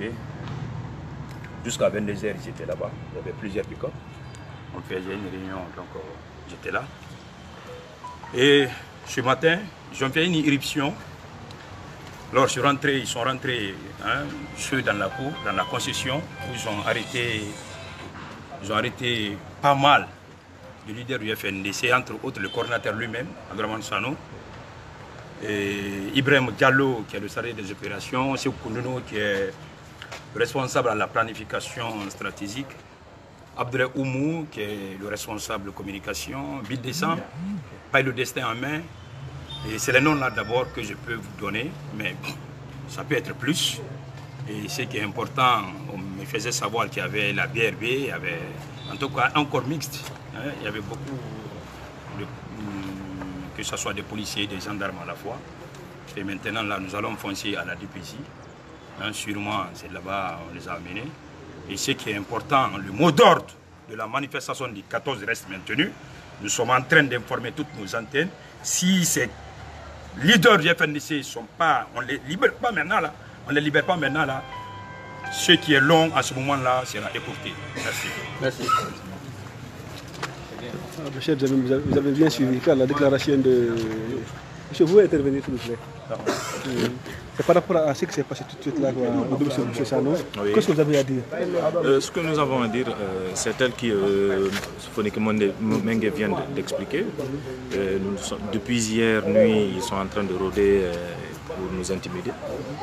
occupé. Jusqu'à 22h, j'étais là-bas. Il y avait plusieurs pick-up. On faisait une réunion, donc j'étais là. Et ce matin, ils ont fait une irruption. Alors je suis rentré, ils sont rentrés, hein, ceux dans la cour, dans la concession, où ils ont arrêté pas mal de leaders du FNDC, entre autres le coordinateur lui-même, Abdraman Sano, et Ibrahim Diallo, qui est le chargé des opérations, Sekou Kounono, qui est responsable à la planification stratégique, Abdoulaye Oumou, qui est le responsable de communication, Bill Descent, Paille le destin en main. Et c'est les noms là d'abord que je peux vous donner, mais bon, ça peut être plus. Et ce qui est important, on me faisait savoir qu'il y avait la BRB, il y avait en tout cas un corps mixte. Hein, il y avait beaucoup, que ce soit des policiers et des gendarmes à la fois. Et maintenant là, nous allons foncer à la DPJ. Hein, sûrement, c'est là-bas on les a amenés. Et ce qui est important, le mot d'ordre de la manifestation du 14 reste maintenu. Nous sommes en train d'informer toutes nos antennes. Si ces leaders du FNDC ne sont pas, on ne les libère pas maintenant là, ce qui est long à ce moment-là sera écourté. Merci. Merci. Chef, vous avez bien suivi la déclaration de... Monsieur, vous pouvez intervenir s'il vous plaît. C'est par rapport à ce qui s'est passé tout de suite là, au domicile de M. Sano. Oui. Qu'est-ce que vous avez à dire? Ce que nous avons à dire, c'est tel que Sophonik Mengue vient d'expliquer. Depuis hier nuit, ils sont en train de rôder pour nous intimider.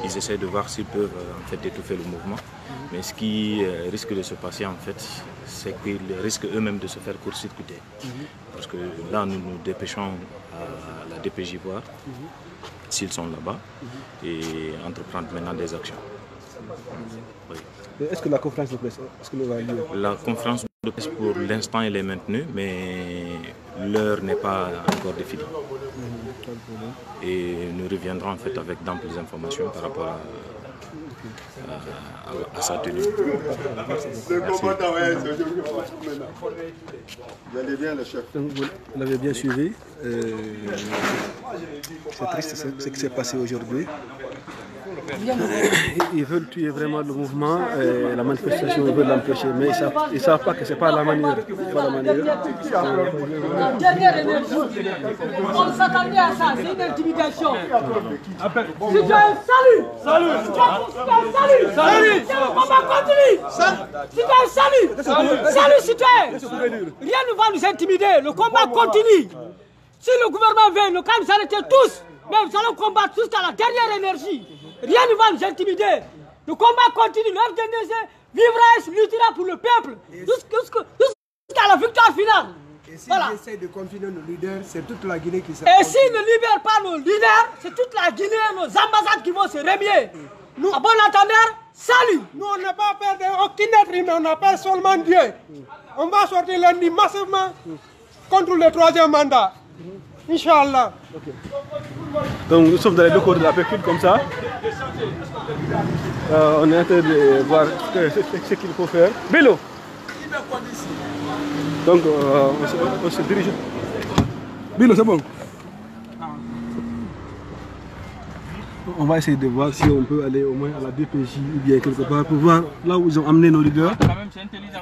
Ils essaient de voir s'ils peuvent en fait étouffer le mouvement. Mais ce qui risque de se passer en fait, c'est qu'ils risquent eux-mêmes de se faire court-circuiter. Parce que là, nous nous dépêchons à la DPJ voir s'ils sont là-bas et entreprendre maintenant des actions. Oui. Est-ce que la conférence de presse, est-ce que va lieu? La conférence de presse pour l'instant elle est maintenue, mais l'heure n'est pas encore définie. Et nous reviendrons en fait avec d'amples informations par rapport à sa tenue. Merci. Vous allez bien, le chef? Vous l'avez bien suivi. C'est triste ce qui s'est passé aujourd'hui. Ils veulent tuer vraiment le mouvement, la manifestation, ils veulent l'empêcher, mais ils ne savent pas que ce n'est pas la manière. La dernière énergie, on s'attendait à ça, c'est une intimidation. Citoyen, salut! Salut! Salut! Salut! Le combat continue! Citoyen, salut! Salut, citoyen! Rien ne va nous intimider, le combat continue. Si le gouvernement veut, nous allons s'arrêter tous, mais nous allons combattre jusqu'à la dernière énergie. Rien ne va nous intimider. Le combat continue. Le FDNC vivra et se luttera pour le peuple jusqu'à la victoire finale. Et s'ils essaient de confiner nos leaders, c'est toute la Guinée qui s'appelle. Et s'ils ne libèrent pas nos leaders, c'est toute la Guinée, nos ambassades qui vont se remuer. Nous, à bon entendeur, salut. Nous, on n'a pas peur d'aucun être humain, on a peur seulement Dieu. On va sortir lundi massivement contre le troisième mandat. Inch'Allah. Okay. Donc nous sommes dans les deux côtés de la pécule comme ça. On est en train de voir ce qu'il faut faire. Bélo. Donc on se dirige. Bélo, c'est bon. On va essayer de voir si on peut aller au moins à la DPJ ou bien quelque part pour voir là où ils ont amené nos leaders. Quand même, c'est intelligent.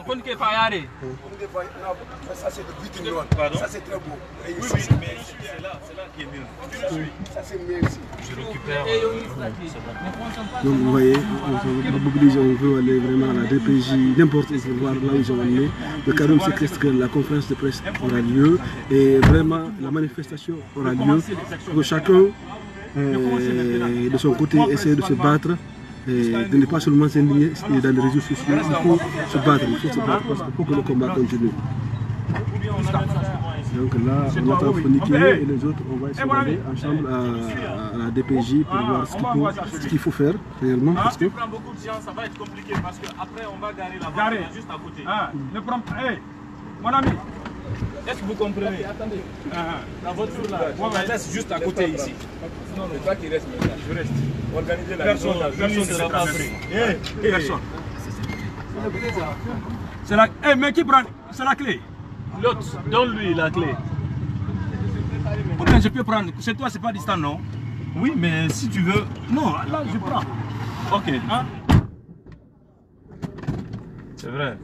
Ça, c'est le but de l'autre. Ça, c'est très beau. Oui, mais c'est là qui est mieux. Ça, c'est mieux ici. Je récupère. Donc, vous voyez, on mobilise, on veut aller vraiment à la DPJ, n'importe où, pour voir là où ils ont amené. Le carême séquestre que la conférence de presse aura lieu et vraiment la manifestation aura lieu pour que chacun de son côté essayer de se battre et de ne pas seulement s'indigner dans les réseaux sociaux. Il faut se battre, parce qu'il faut que le combat continue. Donc là, on attend Foniqué et les autres, on va essayer d'aller ensemble à la DPJ pour voir ce qu'il faut faire réellement. Parce que prend beaucoup de gens, ça va être compliqué parce qu'après on va garer la voiture juste à côté. Ne prends pas. Hey, mon ami, est-ce que vous comprenez? Attendez. La voiture là, on la laisse juste à côté ici. Non, c'est toi qui reste maintenant. Je reste. Organiser la personne ne sera pas pris. Personne. C'est la. Mais qui prend? C'est la clé. L'autre, donne-lui la clé. Ou bien je peux prendre. C'est toi, c'est pas distant, non? Oui, mais si tu veux. Non, là je prends. Ok. Hein? C'est vrai.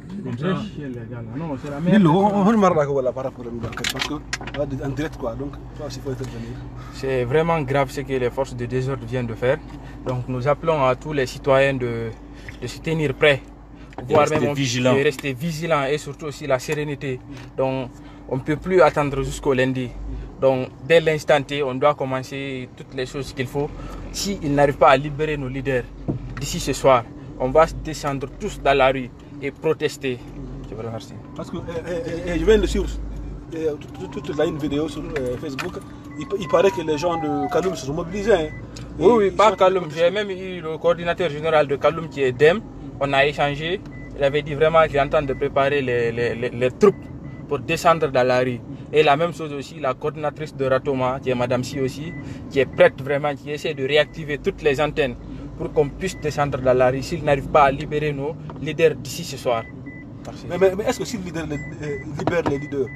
Non, c'est la meilleure. On remarque par rapport à parce que en direct quoi, donc toi aussi il faut intervenir. C'est vraiment grave ce que les forces de désordre viennent de faire. Donc nous appelons à tous les citoyens de se tenir prêts, de rester vigilants et surtout aussi la sérénité. Donc on ne peut plus attendre jusqu'au lundi. Donc dès l'instant T, on doit commencer toutes les choses qu'il faut. S'ils n'arrivent pas à libérer nos leaders d'ici ce soir, on va descendre tous dans la rue et protester. Je vous remercie. Parce que je viens de suivre toute une vidéo sur Facebook. Il paraît que les gens de Kaloum se sont mobilisés. Hein. Oui, pas Kaloum. J'ai même eu le coordinateur général de Kaloum qui est Dem. On a échangé. Il avait dit vraiment qu'il est en train de préparer les troupes pour descendre dans la rue. Et la même chose aussi, la coordinatrice de Ratoma, qui est Madame Si aussi, qui est prête vraiment, qui essaie de réactiver toutes les antennes pour qu'on puisse descendre dans la rue s'ils n'arrivent pas à libérer nos leaders d'ici ce soir. Mais est-ce que s'ils libèrent les leaders,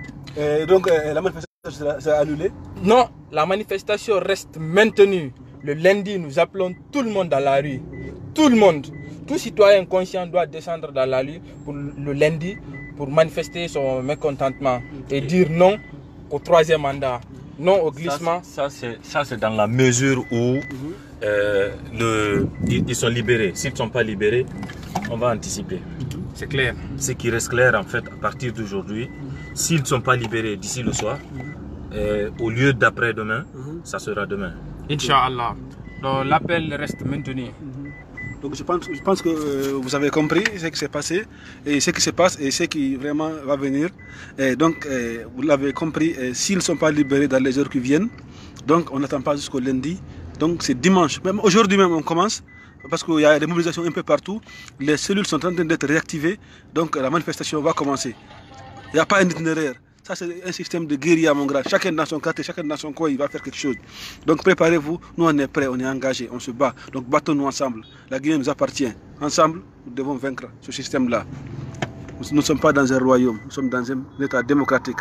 donc la manifestation sera annulée? Non, la manifestation reste maintenue. Le lundi, nous appelons tout le monde dans la rue. Tout le monde. Tout citoyen conscient doit descendre dans la rue pour le lundi pour manifester son mécontentement et dire non au troisième mandat, non au glissement. Ça c'est dans la mesure où ils sont libérés. S'ils ne sont pas libérés, on va anticiper. C'est clair. Ce qui reste clair en fait à partir d'aujourd'hui, s'ils ne sont pas libérés d'ici le soir, au lieu d'après-demain, ça sera demain. Inch'Allah. Donc l'appel reste maintenu. Donc je pense que vous avez compris ce qui s'est passé et ce qui se passe et ce qui vraiment va venir. Et donc vous l'avez compris, s'ils ne sont pas libérés dans les heures qui viennent, donc on n'attend pas jusqu'au lundi. Donc c'est dimanche. Même aujourd'hui même on commence parce qu'il y a des mobilisations un peu partout. Les cellules sont en train d'être réactivées. Donc la manifestation va commencer. Il n'y a pas un itinéraire. Ça, c'est un système de guérilla, mon grand. Chacun dans son quartier, chacun dans son coin, il va faire quelque chose. Donc préparez-vous. Nous, on est prêts, on est engagés, on se bat. Donc battons-nous ensemble. La Guinée nous appartient. Ensemble, nous devons vaincre ce système-là. Nous ne sommes pas dans un royaume, nous sommes dans un état démocratique.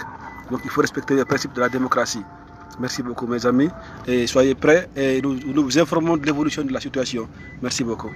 Donc il faut respecter les principes de la démocratie. Merci beaucoup, mes amis. Et soyez prêts et nous vous informons de l'évolution de la situation. Merci beaucoup.